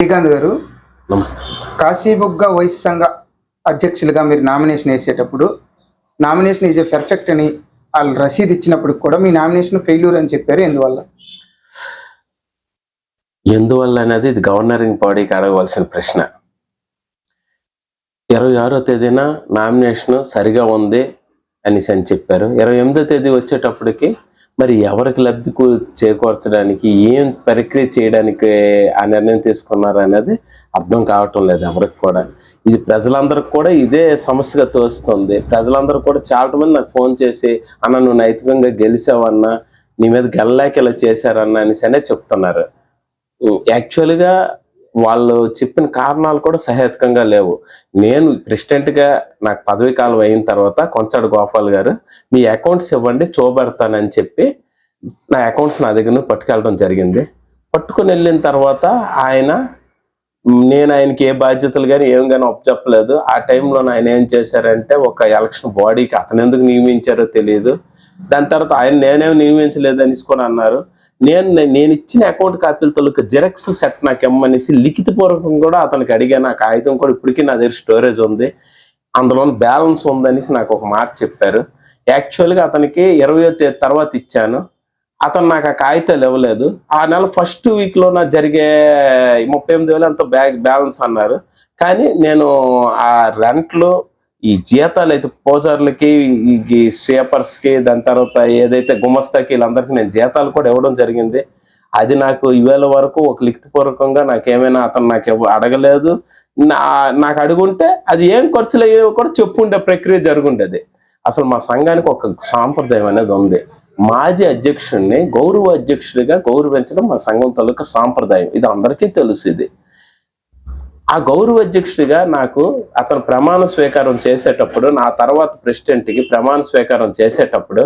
శ్రీకాంత్ గారు నమస్తే. కాశీబుగ్గ వైశ్య సంఘ అధ్యక్షులుగా మీరు నామినేషన్ వేసేటప్పుడు నామినేషన్ ఈజ్ పర్ఫెక్ట్ అని వాళ్ళు రసీదు ఇచ్చినప్పుడు కూడా మీ నామినేషన్ ఫెయిల్యూర్ అని చెప్పారు. ఎందువల్ల అనేది ఇది గవర్నరింగ్ బాడీకి అడగవలసిన ప్రశ్న. 26వ తేదీన నామినేషన్ సరిగా ఉంది అనేసి అని చెప్పారు. 28వ తేదీ వచ్చేటప్పటికి మరి ఎవరికి లబ్ధి చేకూర్చడానికి ఏం ప్రక్రియ చేయడానికి ఆ నిర్ణయం తీసుకున్నారు అనేది అర్థం కావటం లేదు ఎవరికి కూడా. ఇది ప్రజలందరికి కూడా ఇదే సమస్యగా తోస్తుంది. ప్రజలందరూ కూడా చాలా మంది నాకు ఫోన్ చేసి, అన్న నువ్వు నైతికంగా గెలిచావన్నా, నీ మీద గెలలేక ఇలా చేశారన్నా అనేసి అనే చెప్తున్నారు. యాక్చువల్గా వాళ్ళు చెప్పిన కారణాలు కూడా సహేతుకంగా లేవు. నేను ప్రెసిడెంట్గా నాకు పదవీ కాలం అయిన తర్వాత కొంచాడు గోపాల్ గారు మీ అకౌంట్స్ ఇవ్వండి చూపెడతానని చెప్పి నా అకౌంట్స్ నా దగ్గర పట్టుకెళ్ళడం జరిగింది. పట్టుకుని వెళ్ళిన తర్వాత నేను ఆయనకి ఏ బాధ్యతలు కానీ ఏం కానీ చెప్పలేదు. ఆ టైంలో ఆయన ఏం చేశారంటే ఒక ఎలక్షన్ బాడీకి అతను ఎందుకు నియమించారో తెలియదు. దాని తర్వాత నేనేం నియమించలేదు అనేసి కూడా అన్నారు. నేను ఇచ్చిన అకౌంట్ కాపీల తాలూకా జిరాక్స్ సెట్ నాకు ఇమ్మనేసి లిఖితపూర్వకంగా కూడా అతనికి అడిగాను. ఆ కాగితం కూడా ఇప్పటికీ నా దగ్గర స్టోరేజ్ ఉంది, అందులో బ్యాలెన్స్ ఉందనేసి నాకు ఒక మాట చెప్పారు. యాక్చువల్గా అతనికి 20వ తేదీ తర్వాత ఇచ్చాను. అతను నాకు ఆ కాగితాలు ఇవ్వలేదు. ఆ నెల ఫస్ట్ వీక్లో నాకు జరిగే 38,000 ఎంతో బ్యాలెన్స్ అన్నారు. కానీ నేను ఆ రెంట్లు, ఈ జీతాలు అయితే పోజర్లకి, ఈ స్వీపర్స్కి, దాని తర్వాత ఏదైతే గుమస్తాకి వీళ్ళందరికీ నేను జీతాలు కూడా ఇవ్వడం జరిగింది. అది నాకు ఈవేళ వరకు ఒక లిఖితపూర్వకంగా నాకేమైనా అతను నాకు అడగలేదు. నాకు అడుగుంటే అది ఏం ఖర్చులు అయ్యేవో కూడా చెప్పుండే ప్రక్రియ జరుగుండేది. అసలు మా సంఘానికి ఒక సాంప్రదాయం అనేది ఉంది. మాజీ అధ్యక్షుడిని గౌరవ అధ్యక్షుడిగా గౌరవించడం మా సంఘం తాలూకా సాంప్రదాయం. ఇది అందరికీ తెలుసు. ఇది ఆ గౌరవ అధ్యక్షుడిగా నాకు అతను ప్రమాణ స్వీకారం చేసేటప్పుడు, నా తర్వాత ప్రెసిడెంట్కి ప్రమాణ స్వీకారం చేసేటప్పుడు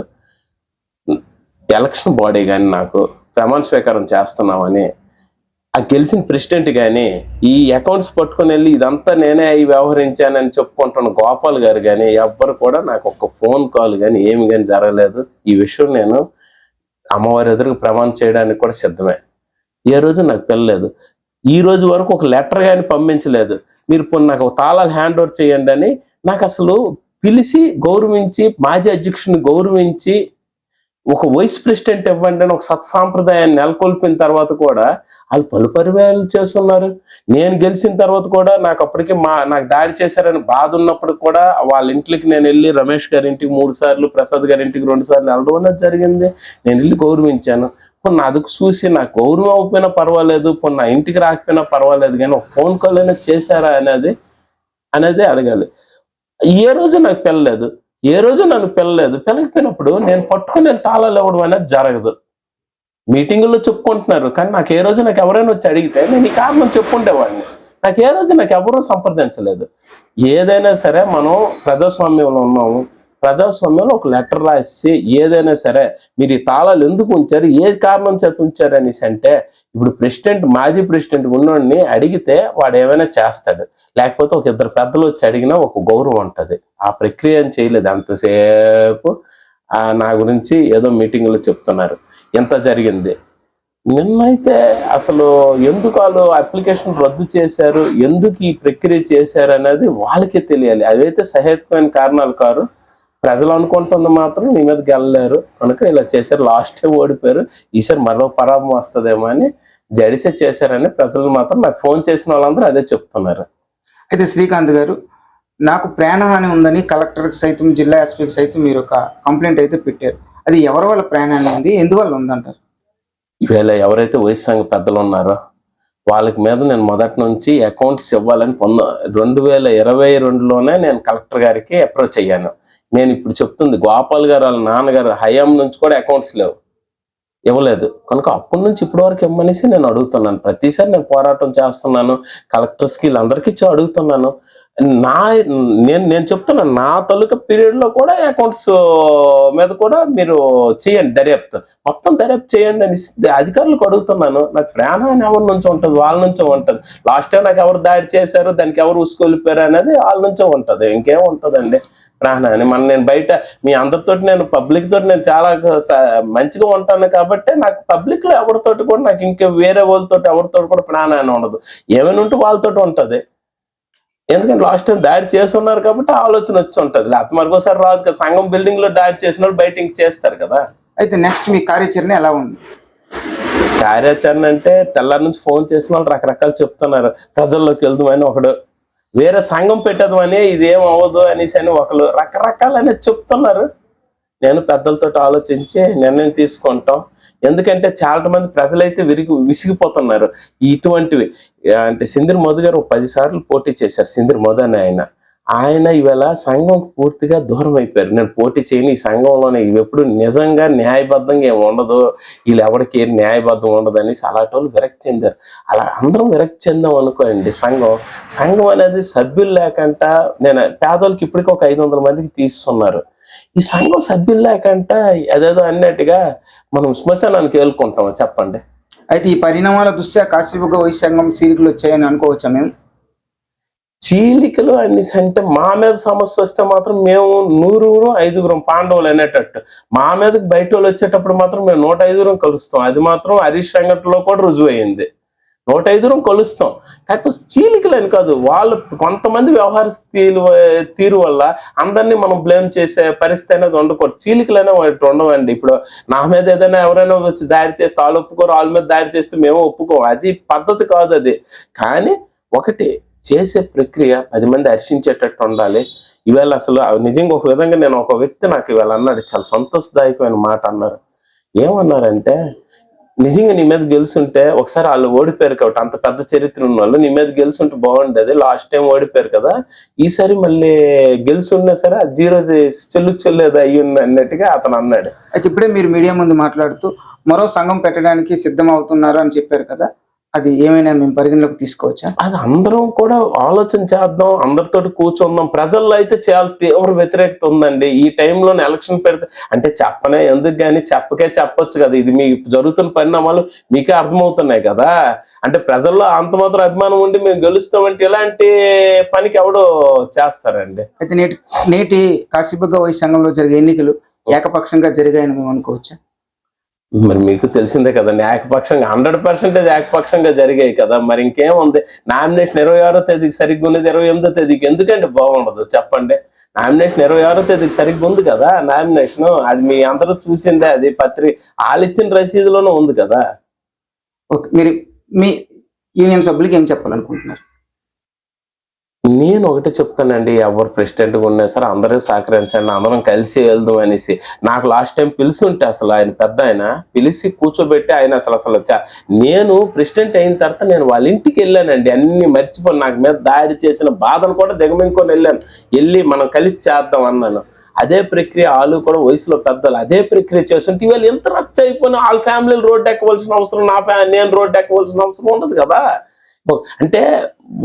ఎలక్షన్ బాడీ కానీ నాకు ప్రమాణ స్వీకారం చేస్తున్నామని ఆ గెలిచిన ప్రెసిడెంట్ కానీ ఈ అకౌంట్స్ పట్టుకుని వెళ్ళి ఇదంతా నేనే వ్యవహరించానని చెప్పుకుంటున్న గోపాల్ గారు కానీ ఎవ్వరు కూడా నాకు ఒక ఫోన్ కాల్ కానీ ఏమి కానీ జరగలేదు. ఈ విషయం నేను అమ్మవారి ఎదురుకు ప్రమాణం చేయడానికి కూడా సిద్ధమే. ఏ రోజు నాకు పిల్లలేదు. ఈ రోజు వరకు ఒక లెటర్ కానీ పంపించలేదు. మీరు నాకు ఒక తాళాలు హ్యాండ్ ఓవర్ చేయండి అని నాకు అసలు పిలిచి గౌరవించి, మాజీ అధ్యక్షుడిని గౌరవించి ఒక వైస్ ప్రెసిడెంట్ ఇవ్వండి అని ఒక సత్సాంప్రదాయాన్ని నెలకొల్పిన తర్వాత కూడా వాళ్ళు పలుపరివేలు చేస్తున్నారు. నేను గెలిచిన తర్వాత కూడా నాకు అప్పటికే నాకు దాడి చేశారని బాధ ఉన్నప్పుడు కూడా వాళ్ళ ఇంటికి నేను వెళ్ళి రమేష్ గారి ఇంటికి 3 సార్లు, ప్రసాద్ గారి ఇంటికి 2 సార్లు వెళ్ళడం అనేది జరిగింది. నేను వెళ్ళి గౌరవించాను. నా అదుకు చూసి నాకు గౌరవం అవ్వకపోయినా పర్వాలేదు, నా ఇంటికి రాకపోయినా పర్వాలేదు, కానీ ఒక ఫోన్ కాల్ అయినా చేశారా అనేది అడగాలి. ఏ రోజు నాకు పిల్లలేదు, ఏ రోజు నన్ను పిల్లకపోయినప్పుడు నేను పట్టుకుని తాళాలు ఇవ్వడం అనేది జరగదు. మీటింగుల్లో చెప్పుకుంటున్నారు, కానీ నాకు ఏ రోజు నాకు ఎవరైనా వచ్చి అడిగితే నేను ఈ కారణం చెప్పుండేవాడిని. నాకు ఏ రోజు నాకు ఎవరూ సంప్రదించలేదు. ఏదైనా సరే మనం ప్రజాస్వామ్యంలో ఉన్నాము. ప్రజాస్వామ్యంలో ఒక లెటర్ రాసి ఏదైనా సరే మీరు ఈ తాళాలు ఎందుకు ఉంచారు, ఏ కారణం చేత ఉంచారు అనేసి అంటే, ఇప్పుడు ప్రెసిడెంట్, మాజీ ప్రెసిడెంట్ ఉన్నోడిని అడిగితే వాడు ఏమైనా చేస్తాడు, లేకపోతే ఒక 2 పెద్దలు వచ్చి అడిగినా ఒక గౌరవం ఉంటుంది. ఆ ప్రక్రియ చేయలేదు. అంతసేపు నా గురించి ఏదో మీటింగ్లో చెప్తున్నారు. ఎంత జరిగింది. నిన్నైతే అసలు ఎందుకు వాళ్ళు అప్లికేషన్ రద్దు చేశారు, ఎందుకు ఈ ప్రక్రియ చేశారు అనేది వాళ్ళకే తెలియాలి. అవైతే సహేతుకమైన కారణాలు కారు. ప్రజలు అనుకుంటుంది మాత్రం నీ మీద గెలలేరు కనుక ఇలా చేశారు, లాస్ట్ టైం ఓడిపోయారు, ఈసారి మరో పరాభం వస్తుందేమో అని జడిసే చేశారని ప్రజలు మాత్రం నాకు ఫోన్ చేసిన వాళ్ళందరూ అదే చెప్తున్నారు. అయితే శ్రీకాంత్ గారు, నాకు ప్రాణహాని ఉందని కలెక్టర్కి సైతం, జిల్లా ఎస్పీకి సైతం మీరు ఒక కంప్లైంట్ అయితే పెట్టారు. అది ఎవరి వల్ల ప్రాణహాని ఉంది, ఎందువల్ల ఉందంటారు? ఈవేళ ఎవరైతే వైస్ సంఘ పెద్దలు ఉన్నారో వాళ్ళకి మీద నేను మొదటి నుంచి అకౌంట్స్ ఇవ్వాలని 2022లోనే నేను కలెక్టర్ గారికి అప్రోచ్ అయ్యాను. నేను ఇప్పుడు చెప్తుంది గోపాల్ గారు వాళ్ళ నాన్నగారు హయాం నుంచి కూడా అకౌంట్స్ ఇవ్వలేదు కనుక అప్పటి నుంచి ఇప్పటి వరకు ఇవ్వమనేసి నేను అడుగుతున్నాను. ప్రతిసారి నేను పోరాటం చేస్తున్నాను, కలెక్టర్స్కి వీళ్ళందరికీ అడుగుతున్నాను. నేను చెప్తున్నాను, నా తాలూకా పీరియడ్లో కూడా అకౌంట్స్ మీద కూడా మీరు చేయండి, దర్యాప్తు మొత్తం దర్యాప్తు చేయండి అని అధికారులకు అడుగుతున్నాను. నాకు ప్రాణాన్ని ఎవరి నుంచి ఉంటుంది, వాళ్ళ నుంచో ఉంటుంది. లాస్ట్ టైం నాకు ఎవరు దాడి చేశారు, దానికి ఎవరు ఉసుకొలిపారు అనేది వాళ్ళ నుంచో ఉంటుంది, ఇంకేం ఉంటుందండి. ప్రాణాన్ని. నేను బయట మీ అందరితోటి నేను పబ్లిక్ తోటి నేను చాలా మంచిగా ఉంటాను కాబట్టి నాకు పబ్లిక్ లో ఎవరితోటి కూడా నాకు ఇంకా వేరే వాళ్ళతోటి ఎవరితోటి కూడా ప్రాణాన్ని ఉండదు. ఏమైనా ఉంటే వాళ్ళతోటి ఉంటది. ఎందుకంటే లాస్ట్ టైం దాడి చేస్తున్నారు కాబట్టి ఆలోచన వచ్చి ఉంటది. లేకపోతే మరొకసారి రాదు కదా. సంఘం బిల్డింగ్ లో దాడి చేసిన వాళ్ళు బయట ఇంక చేస్తారు కదా. అయితే నెక్స్ట్ మీ కార్యాచరణ ఎలా ఉంది? కార్యాచరణ అంటే తెల్లారి నుంచి ఫోన్ చేసిన వాళ్ళు రకరకాలు చెప్తున్నారు. ప్రజల్లోకి వెళ్దామని ఒకడు, వేరే సంఘం పెట్టేద్దామని ఇదేం అవ్వదు అనేసి అని ఒకరు రకరకాలు అనేది చెప్తున్నారు. నేను పెద్దలతో ఆలోచించి నిర్ణయం తీసుకుంటాం. ఎందుకంటే చాలా మంది ప్రజలైతే విసిగిపోతున్నారు ఇటువంటివి. అంటే సింధూర్ మధు గారు 10 సార్లు పోటీ చేశారు. సింధూర్ మధు అని ఆయన ఈవేళ సంఘం పూర్తిగా దూరం అయిపోయారు. నేను పోటీ చేయని ఈ సంఘంలోనే ఇవి ఎప్పుడు నిజంగా న్యాయబద్ధంగా ఏమి ఉండదు, వీళ్ళు ఎవరికి న్యాయబద్ధం ఉండదు అనేసి అలాంటి వాళ్ళు విరక్తి చెందారు. అలా అందరం విరక్తి చెందాం అనుకోండి. సంఘం అనేది సభ్యులు లేకుండా నేను పేదోళ్ళకి ఇప్పటికీ ఒక 500 మందికి తీస్తున్నారు. ఈ సంఘం సభ్యులు లేకుండా అదేదో అన్నట్టుగా మనం శ్మశానానికి వెళ్ళుకుంటాం చెప్పండి. అయితే ఈ పరిణామాల దృష్ట్యా కాశీబుగ్గ వైశ్య సంఘం సీలికలు వచ్చాయని అనుకోవచ్చా మేము? చీలికలు అనేసి అంటే మా మీద సమస్య వస్తే మాత్రం మేము 100 పాండవులు అనేటట్టు, మా మీదకి బయట వాళ్ళు వచ్చేటప్పుడు మాత్రం మేము 105 కలుస్తాం. అది మాత్రం హరీష్ సంఘటనలో కూడా రుజువు అయింది. 105 కలుస్తాం. కాకపోతే చీలికలు అని కాదు, వాళ్ళు కొంతమంది వ్యవహార తీరు వల్ల అందరినీ మనం బ్లేమ్ చేసే పరిస్థితి అనేది ఉండకూడదు. చీలికలు అనేవి ఉండవండి. ఇప్పుడు నా మీద ఏదైనా ఎవరైనా వచ్చి దాడి చేస్తే వాళ్ళు ఒప్పుకోరు, వాళ్ళ మీద దాడి చేస్తే మేము ఒప్పుకోం. అది పద్ధతి కాదు అది. కానీ ఒకటి చేసే ప్రక్రియ 10 మంది హర్షించేటట్టు ఉండాలి. ఈవేళ అసలు నిజంగా ఒక విధంగా నేను ఒక వ్యక్తి నాకు ఇవాళ అన్నాడు, చాలా సంతోషదాయకమైన మాట అన్నారు. ఏమన్నారంటే, నిజంగా నీ మీద గెలుచుంటే, ఒకసారి వాళ్ళు ఓడిపోయారు కాబట్టి అంత పెద్ద చరిత్ర ఉన్న వాళ్ళు నీ మీద గెలుచుంటే బాగుండేది, లాస్ట్ టైం ఓడిపోయారు కదా, ఈసారి మళ్ళీ గెలుచున్నా సరే అది 0 చెల్లేదు అయ్యింది అన్నట్టుగా అతను అన్నాడు. అయితే ఇప్పుడే మీరు మీడియా ముందు మాట్లాడుతూ మరో సంఘం పెట్టడానికి సిద్ధం అవుతున్నారు అని చెప్పారు కదా, అది ఏమైనా మేము పరిగణలోకి తీసుకోవచ్చా? అది అందరం కూడా ఆలోచన చేద్దాం, అందరితో కూర్చుందాం. ప్రజల్లో అయితే చాలా తీవ్ర వ్యతిరేకత ఉందండి. ఈ టైంలో ఎలక్షన్ పెడితే అంటే చెప్పనే ఎందుకు కానీ చెప్పొచ్చు కదా. ఇది మీ జరుగుతున్న పరిణామాలు మీకే అర్థమవుతున్నాయి కదా. అంటే ప్రజల్లో అంత మాత్రం అభిమానం ఉండి మేము గెలుస్తామంటే ఇలాంటి పనికి ఎవడో చేస్తారండి. అయితే నేటి కాశీబుగ్గ వైశ్య సంఘంలో జరిగే ఎన్నికలు ఏకపక్షంగా జరిగాయని మేము అనుకోవచ్చా? మరి మీకు తెలిసిందే కదండి, ఏకపక్షంగా 100% ఏకపక్షంగా జరిగాయి కదా. మరి ఇంకేముంది, నామినేషన్ 26వ తేదీకి సరిగ్గా ఉన్నది 28వ తేదీకి ఎందుకంటే బాగుండదు చెప్పండి. నామినేషన్ 26వ తేదీకి సరిగ్గా ఉంది కదా. నామినేషన్ అది మీ అందరూ చూసిందే, అది వాళ్ళు ఇచ్చిన రసీదులోనే ఉంది కదా. ఓకే, మీరు మీ యూనియన్ సభ్యులకి ఏం చెప్పాలనుకుంటున్నారు? నేను ఒకటే చెప్తానండి, ఎవరు ప్రెసిడెంట్గా ఉన్నా సరే అందరూ సహకరించండి, అందరం కలిసి వెళ్దాం అనేసి. నాకు లాస్ట్ టైం పిలుచుంటే అసలు ఆయన పెద్ద ఆయన పిలిచి కూర్చోబెట్టి ఆయన అసలు నేను ప్రెసిడెంట్ అయిన తర్వాత నేను వాళ్ళ ఇంటికి వెళ్ళానండి. అన్ని మర్చిపోయి నాకు మీద దాడి చేసిన బాధను కూడా దిగమింకొని వెళ్ళి మనం కలిసి చేద్దాం అన్నాను. అదే ప్రక్రియ వాళ్ళు కూడా వయసులో పెద్దలు అదే ప్రక్రియ చేస్తుంటే ఇవాళ ఎంత రచ్చ అయిపోయినా వాళ్ళ ఫ్యామిలీలు రోడ్డు ఎక్కవలసిన అవసరం, నేను రోడ్డు ఎక్కవలసిన అవసరం ఉండదు కదా. అంటే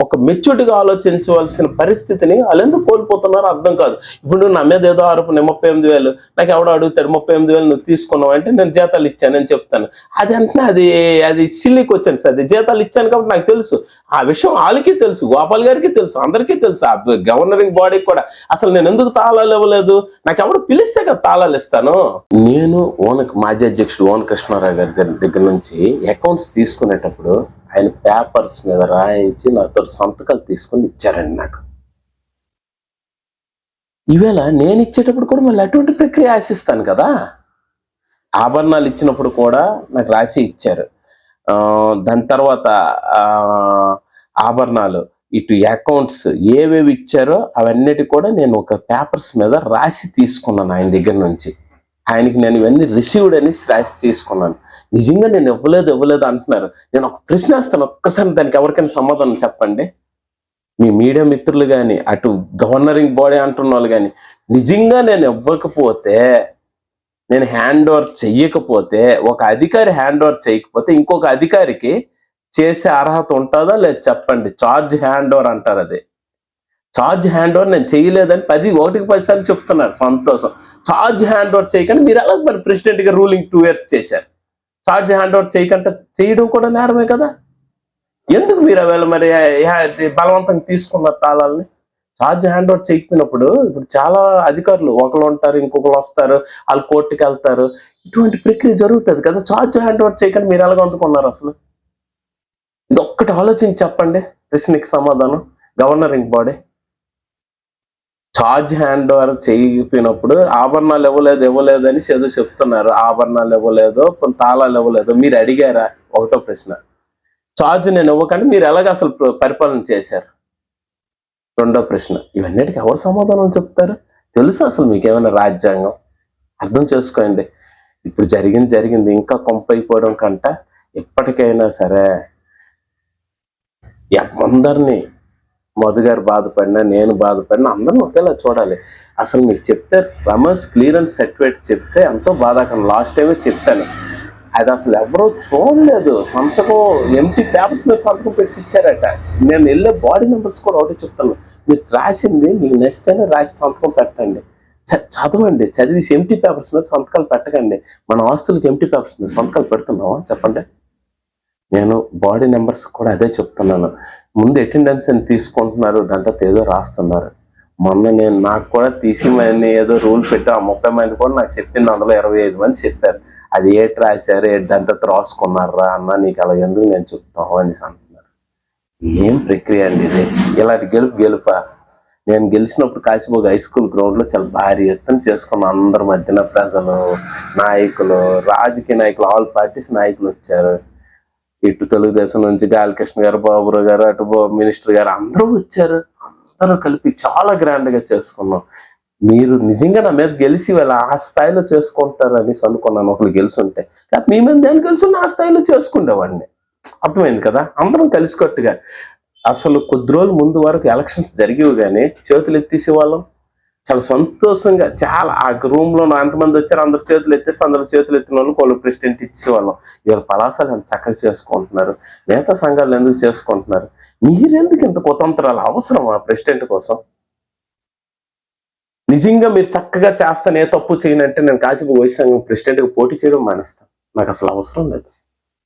ఒక మెచ్యూర్డ్గా ఆలోచించవలసిన పరిస్థితిని వాళ్ళు ఎందుకు కోల్పోతున్నారో అర్థం కాదు. ఇప్పుడు నా మీద ఏదో ఆరోపణ 38,000, నాకు ఎవడో అడుగుతాడు 38,000 నువ్వు తీసుకున్నావు అంటే నేను జీతాలు ఇచ్చానని చెప్తాను. అది అంటే అది సిల్లీకి వచ్చాను సార్, అది జీతాలు ఇచ్చాను కాబట్టి నాకు తెలుసు. ఆ విషయం వాళ్ళకి తెలుసు, గోపాల్ గారికి తెలుసు, అందరికీ తెలుసు, ఆ గవర్నరింగ్ బాడీకి కూడా. అసలు నేను ఎందుకు తాళాలు ఇవ్వలేదు, నాకు ఎవరు పిలిస్తే కదా తాళాలు ఇస్తాను. నేను మాజీ అధ్యక్షుడు ఓన్ కృష్ణారావు గారి దగ్గర నుంచి అకౌంట్స్ తీసుకునేటప్పుడు ఆయన పేపర్స్ మీద రాయించి నాతో సంతకాలు తీసుకొని ఇచ్చారండి నాకు. ఈవేళ నేను ఇచ్చేటప్పుడు కూడా మళ్ళీ అటువంటి ప్రక్రియ ఆశిస్తాను కదా. ఆభరణాలు ఇచ్చినప్పుడు కూడా నాకు రాసి ఇచ్చారు. దాని తర్వాత ఆభరణాలు ఇటు అకౌంట్స్ ఏవేవి ఇచ్చారో అవన్నిటి కూడా నేను ఒక పేపర్స్ మీద రాసి తీసుకున్నాను ఆయన దగ్గర నుంచి. ఆయనకి నేను ఇవన్నీ రిసీవ్డ్ అని రాసి తీసుకున్నాను. నిజంగా నేను ఇవ్వలేదు అంటున్నారు. నేను ఒక ప్రశ్న వేస్తాను, ఒక్కసారి దానికి ఎవరికైనా సమాధానం చెప్పండి. మీ మీడియా మిత్రులు కానీ అటు గవర్నరింగ్ బాడీ అంటున్న వాళ్ళు కానీ నిజంగా నేను ఇవ్వకపోతే, నేను హ్యాండ్ ఓవర్ చెయ్యకపోతే, ఒక అధికారి హ్యాండ్ ఓవర్ చేయకపోతే ఇంకొక అధికారికి చేసే అర్హత ఉంటుందా లేదు చెప్పండి. చార్జ్ హ్యాండ్ ఓవర్ అంటారు. అది చార్జ్ హ్యాండ్ ఓవర్ నేను చేయలేదని 10 సార్లు చెప్తున్నారు. సంతోషం. చార్జ్ హ్యాండ్ ఓవర్ చేయకుండా మీరు ఎలా మరి ప్రెసిడెంట్గా రూలింగ్ 2 years చేశారు. చార్జ్ హ్యాండ్ ఓవర్ చేయకుండా చేయడం కూడా నేరమే కదా. ఎందుకు మీరు అవేళ మరి బలవంతంగా తీసుకున్నారు తాళాలని? ఛార్జ్ హ్యాండ్ ఓవర్ చేయకపోయినప్పుడు ఇప్పుడు చాలా అధికారులు ఒకరు ఉంటారు, ఇంకొకరు వస్తారు, వాళ్ళు కోర్టుకి వెళ్తారు, ఇటువంటి ప్రక్రియ జరుగుతుంది కదా. ఛార్జ్ హ్యాండ్ ఓవర్ చేయకుండా మీరు ఎలాగ అందుకున్నారు అసలు? ఇది ఒక్కటి ఆలోచించి చెప్పండి. ప్రశ్నకి సమాధానం. గవర్నరింగ్ బాడీ ఛార్జ్ హ్యాండ్ ఓవర్ చేయకపోయినప్పుడు ఆభరణాలు ఇవ్వలేదు అని ఏదో చెప్తున్నారు. ఆభరణాలు ఇవ్వలేదో, తాళాలు ఇవ్వలేదో మీరు అడిగారా? ఒకటో ప్రశ్న. ఛార్జ్ నేను ఇవ్వకండి మీరు ఎలాగ అసలు పరిపాలన చేశారు? రెండో ప్రశ్న. ఇవన్నిటికీ ఎవరు సమాధానం చెప్తారు? తెలుసు అసలు మీకేమైనా రాజ్యాంగం? అర్థం చేసుకోండి. ఇప్పుడు జరిగింది ఇంకా కొంపైపోవడం కంట ఎప్పటికైనా సరే అందరినీ, మధు గారు బాధపడినా, నేను బాధపడినా అందరం ఒకేలా చూడాలి. అసలు మీకు చెప్తే రమస్ క్లియరెన్స్ సర్టిఫికేట్ చెప్తే ఎంతో బాధాకరం. లాస్ట్ టైమే చెప్పాను, అది అసలు ఎవరో చూడలేదు. సంతకం ఎంటీ పేపర్స్ మీద సంతకం పెట్టి ఇచ్చారట. నేను వెళ్ళే బాడీ నెంబర్స్ కూడా ఒకటి చెప్తాను, మీరు రాసింది మీకు నచ్చితేనే రాసి సంతకం పెట్టండి, చదవండి. చదివేసి ఎంటీ పేపర్స్ మీద సంతకాలు పెట్టకండి. మన ఆస్తులకి ఎంటీ పేపర్స్ మీద సంతకాలు పెడుతున్నావా చెప్పండి. నేను బాడీ నెంబర్స్ కూడా అదే చెప్తున్నాను. ముందు అటెండెన్స్ అని తీసుకుంటున్నారు, దాంతో ఏదో రాస్తున్నారు. మొన్న నాకు కూడా తీసిమని ఏదో రూల్ పెట్టా, 30 మంది కూడా నాకు చెప్పింది, అందులో 25 మంది చెప్పారు. అది ఏటి రాశారు, దాంతో రాసుకున్నారా అన్న, నీకు అలా ఎందుకు నేను చెప్తాను అని అంటున్నారు. ఏం ప్రక్రియ అండి ఇది? ఇలాంటి గెలుపా? నేను గెలిచినప్పుడు కాశీబోగ్ హై స్కూల్ గ్రౌండ్లో చాలా భారీ ఎత్తున చేసుకున్నాను. అందరి మధ్యన ప్రజలు, నాయకులు, రాజకీయ నాయకులు, ఆల్ పార్టీస్ నాయకులు వచ్చారు. ఇటు తెలుగుదేశం నుంచి గాలికృష్ణ గారు, బాబురావు గారు, అటు మినిస్టర్ గారు అందరూ వచ్చారు. అందరూ కలిపి చాలా గ్రాండ్ గా చేసుకున్నాం. మీరు నిజంగా నా మీద గెలిచి వాళ్ళు ఆ స్థాయిలో చేసుకుంటారు అనేసి అనుకున్నాను. ఒకరు గెలుచుంటే లేకపోతే మీ మీద నేను గెలుచున్న ఆ స్థాయిలో చేసుకుండేవాడిని. అర్థమైంది కదా? అందరం కలిసికట్టుగా. అసలు కొద్ది రోజుల ముందు వరకు ఎలక్షన్స్ జరిగేవి కానీ చేతులు ఎత్తేసేవాళ్ళం. చాలా సంతోషంగా, చాలా ఆ రూమ్ లో ఎంతమంది వచ్చారు అందరు చేతులు ఎత్తేస్తే అందరు చేతులు ఎత్తిన వాళ్ళు వాళ్ళు ప్రెసిడెంట్ ఇచ్చేవాళ్ళం. ఇవాళ పలాసాలు ఎంత చక్కగా చేసుకుంటున్నారు, మిగతా సంఘాలు ఎందుకు చేసుకుంటున్నారు? మీరెందుకు ఇంత కుతంత్రాలు అవసరమా ప్రెసిడెంట్ కోసం? నిజంగా మీరు చక్కగా చేస్తాను, ఏ తప్పు చేయనంటే నేను కాశీబోగ్ వైస్ సంఘం ప్రెసిడెంట్గా పోటీ చేయడం మానేస్తాను. నాకు అసలు అవసరం లేదు.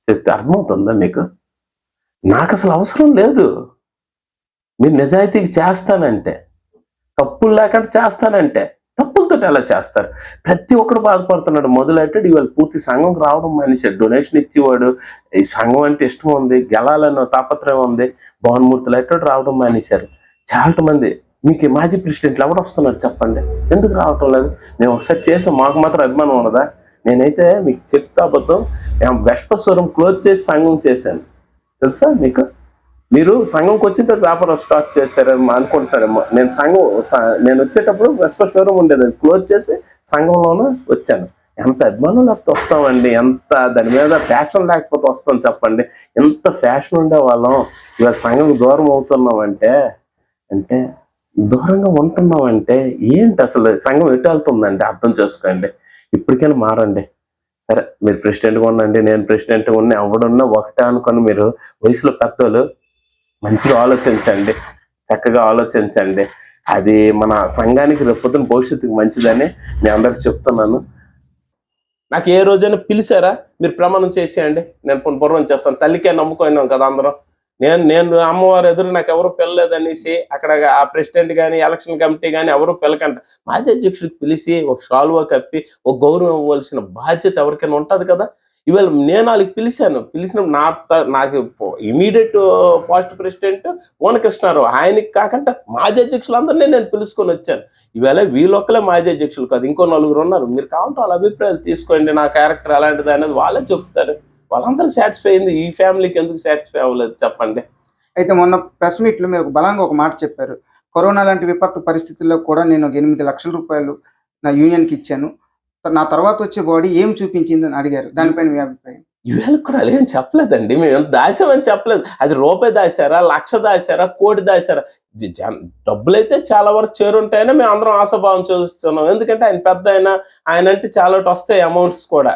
చెప్తే అర్థమవుతుందా మీకు? నాకు అసలు అవసరం లేదు. మీరు నిజాయితీకి చేస్తానంటే, తప్పులు లేకుండా చేస్తానంటే, తప్పులతో ఎలా చేస్తారు? ప్రతి ఒక్కడు బాధపడుతున్నాడు. మొదలెట్టాడు ఇవాళ పూర్తి సంఘంకి రావడం మానేశాడు. డొనేషన్ ఇచ్చేవాడు, ఈ సంఘం అంటే ఇష్టం ఉంది, గెలాలన్న తాపత్రయం ఉంది, భవన్మూర్తులు ఎట్టాడు రావడం మానేశారు. చాలా మంది మీకు మాజీ ప్రెసిడెంట్లు ఎవరు వస్తున్నారు చెప్పండి? ఎందుకు రావటం లేదు? మేము ఒకసారి చేసాం, మాకు మాత్రం అభిమానం ఉన్నదా? నేనైతే మీకు చెప్తా అబద్ధం, వెస్పస్వరం క్లోజ్ చేసి సంఘం చేశాను తెలుసా మీకు? మీరు సంఘంకి వచ్చిన తర్వాత వ్యాపారం స్టార్ట్ చేశారేమో అనుకుంటున్నారేమో. నేను వచ్చేటప్పుడు వెస్పస్వరం ఉండేది, అది క్లోజ్ చేసి సంఘంలోనే వచ్చాను. ఎంత అభిమానం లేకపోతే వస్తామండి, ఎంత దాని మీద ఫ్యాషన్ లేకపోతే వస్తాం చెప్పండి? ఎంత ఫ్యాషన్ ఉండేవాళ్ళం, ఇవాళ సంఘం దూరం అవుతున్నామంటే దూరంగా ఉంటున్నామంటే ఏంటి? అసలు సంఘం ఎటు వెళ్తుందండి? అర్థం చేసుకోండి. ఇప్పటికైనా మారండి. సరే, మీరు ప్రెసిడెంట్గా ఉండండి, నేను ప్రెసిడెంట్గా ఉన్నా, ఎవడున్నా ఒకటే అనుకొని మీరు వయసులో పెద్దోళ్ళు మంచిగా ఆలోచించండి, చక్కగా ఆలోచించండి. అది మన సంఘానికి రేపొద్దున భవిష్యత్తుకి మంచిదని నేను అందరికి చెప్తున్నాను. నాకు ఏ రోజైనా పిలిచారా? మీరు ప్రమాణం చేసేయండి, నేను పూర్వం చేస్తాను. తల్లికే నమ్ముకున్నాం కదా అందరం. నేను అమ్మవారు ఎదురు నాకు ఎవరు పిల్లలేదనేసి అక్కడ ఆ ప్రెసిడెంట్ కానీ ఎలక్షన్ కమిటీ కానీ ఎవరు పిల్లకంట మాజీ అధ్యక్షుడికి పిలిచి ఒక షాల్వా కప్పి ఒక గౌరవం ఇవ్వాల్సిన బాధ్యత ఎవరికైనా ఉంటుంది కదా. ఇవాళ నేను వాళ్ళకి పిలిచిన నాకు ఇమీడియట్ పోస్ట్ ప్రెసిడెంట్ ఓనకృష్ణారావు, ఆయనకి కాకుండా మాజీ అధ్యక్షులందరినీ నేను పిలుచుకొని వచ్చాను. ఇవాళ వీళ్ళొక్కలే మాజీ అధ్యక్షులు కాదు, ఇంకో 4 ఉన్నారు. మీరు కావాలంటే వాళ్ళ అభిప్రాయాలు తీసుకోండి, నా క్యారెక్టర్ ఎలాంటిది అనేది వాళ్ళే చెప్తారు. వాళ్ళందరూ సాటిస్ఫై అయింది, ఈ ఫ్యామిలీకి ఎందుకు సాటిస్ఫై అవ్వలేదు చెప్పండి? అయితే మొన్న ప్రెస్ మీట్లో మీరు బలంగా ఒక మాట చెప్పారు, కరోనా లాంటి విపత్తు పరిస్థితుల్లో కూడా నేను 8 లక్షల రూపాయలు నా యూనియన్కి ఇచ్చాను, నా తర్వాత వచ్చే బాడీ ఏం చూపించింది అని అడిగారు. దానిపైన మీ అభిప్రాయం? ఇవాళ కూడా అలా ఏం చెప్పలేదండి, మేము ఎంత దాసామని చెప్పలేదు. అది రూపాయి దాసారా, 1,00,000 దాసారా, 1,00,000 దాసారా? డబ్బులైతే చాలా వరకు చేరుంటాయని మేము అందరం ఆశాభావం చూస్తున్నాం. ఎందుకంటే ఆయన పెద్ద ఆయన అంటే చాలా వస్తాయి అమౌంట్స్ కూడా.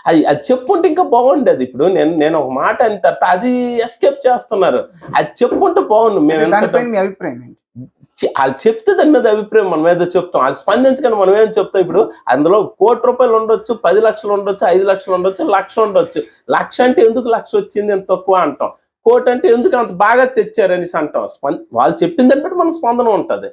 అది చెప్పుంటే ఇంకా బాగుండేది. ఇప్పుడు నేను ఒక మాట అయిన తర్వాత అది ఎస్కేప్ చేస్తున్నారు. అది చెప్పుంటే బాగుండు. మేము దానిపైన మీ అభిప్రాయం ఏంటి? వాళ్ళు చెప్తే దాని మీద అభిప్రాయం మనం ఏదో చెప్తాం, వాళ్ళు స్పందించకుండా మనం ఏం చెప్తాం? ఇప్పుడు అందులో 1,00,00,000 రూపాయలు ఉండొచ్చు, 10 లక్షలు ఉండొచ్చు, 5 లక్షలు ఉండొచ్చు, 1,00,000 ఉండొచ్చు. 1,00,000 అంటే ఎందుకు 1,00,000 వచ్చింది ఎంత తక్కువ అంటాం. కోర్టు అంటే ఎందుకు అంత బాగా తెచ్చారనేసి అంటాం. వాళ్ళు చెప్పిన దాన్ని బట్టి మన స్పందన ఉంటుంది.